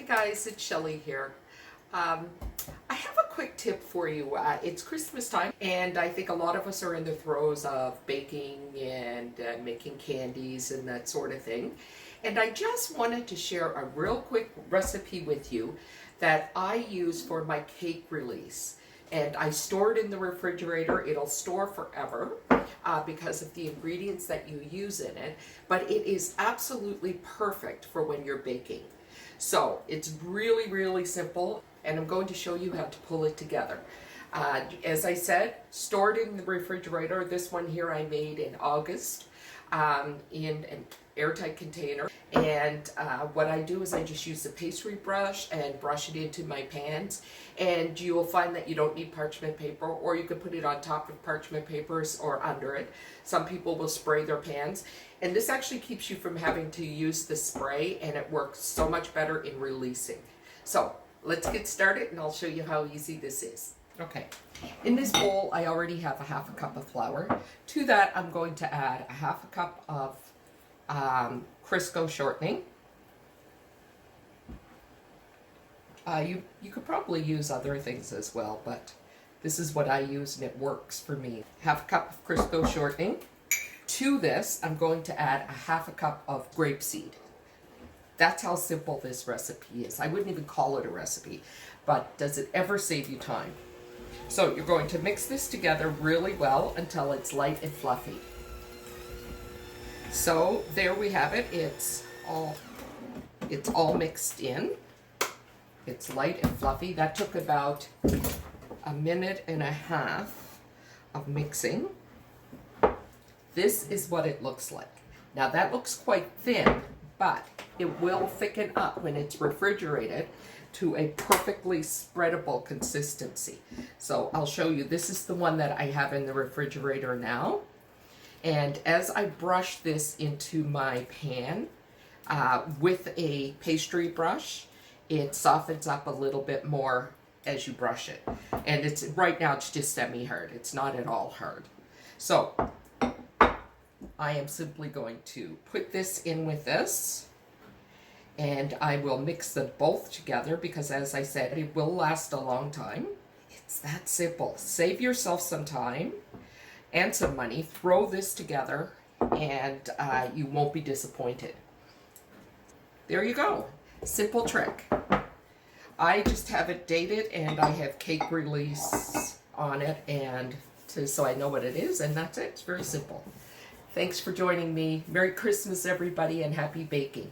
Hi guys, it's Shelly here. I have a quick tip for you. It's Christmas time and I think a lot of us are in the throes of baking and making candies and that sort of thing. And I just wanted to share a real quick recipe with you that I use for my cake release. And I store it in the refrigerator. It'll store forever because of the ingredients that you use in it. But it is absolutely perfect for when you're baking. So it's really, really simple, and I'm going to show you how to pull it together. As I said, stored in the refrigerator. This one here I made in August in an airtight container. And what I do is I just use a pastry brush and brush it into my pans. And you will find that you don't need parchment paper, or you could put it on top of parchment papers or under it. Some people will spray their pans. And this actually keeps you from having to use the spray, and it works so much better in releasing. So let's get started and I'll show you how easy this is. Okay, in this bowl I already have a half a cup of flour. To that I'm going to add a half a cup of Crisco shortening. You could probably use other things as well, but this is what I use and it works for me. Half a cup of Crisco shortening. To this, I'm going to add a half a cup of grapeseed. That's how simple this recipe is. I wouldn't even call it a recipe, but does it ever save you time? So you're going to mix this together really well until it's light and fluffy. So there we have it. It's all mixed in. It's light and fluffy. That took about a minute and a half of mixing. This is what it looks like. Now that looks quite thin, but it will thicken up when it's refrigerated to a perfectly spreadable consistency. So I'll show you. This is the one that I have in the refrigerator now. And as I brush this into my pan with a pastry brush, it softens up a little bit more as you brush it. And it's right now it's just semi-hard. It's not at all hard. So I am simply going to put this in with this, and I will mix them both together because, as I said, it will last a long time. It's that simple. Save yourself some time and some money. Throw this together and you won't be disappointed. There you go. Simple trick. I just have it dated and I have cake release on it, and so I know what it is, and that's it. It's very simple. Thanks for joining me. Merry Christmas, everybody, and happy baking.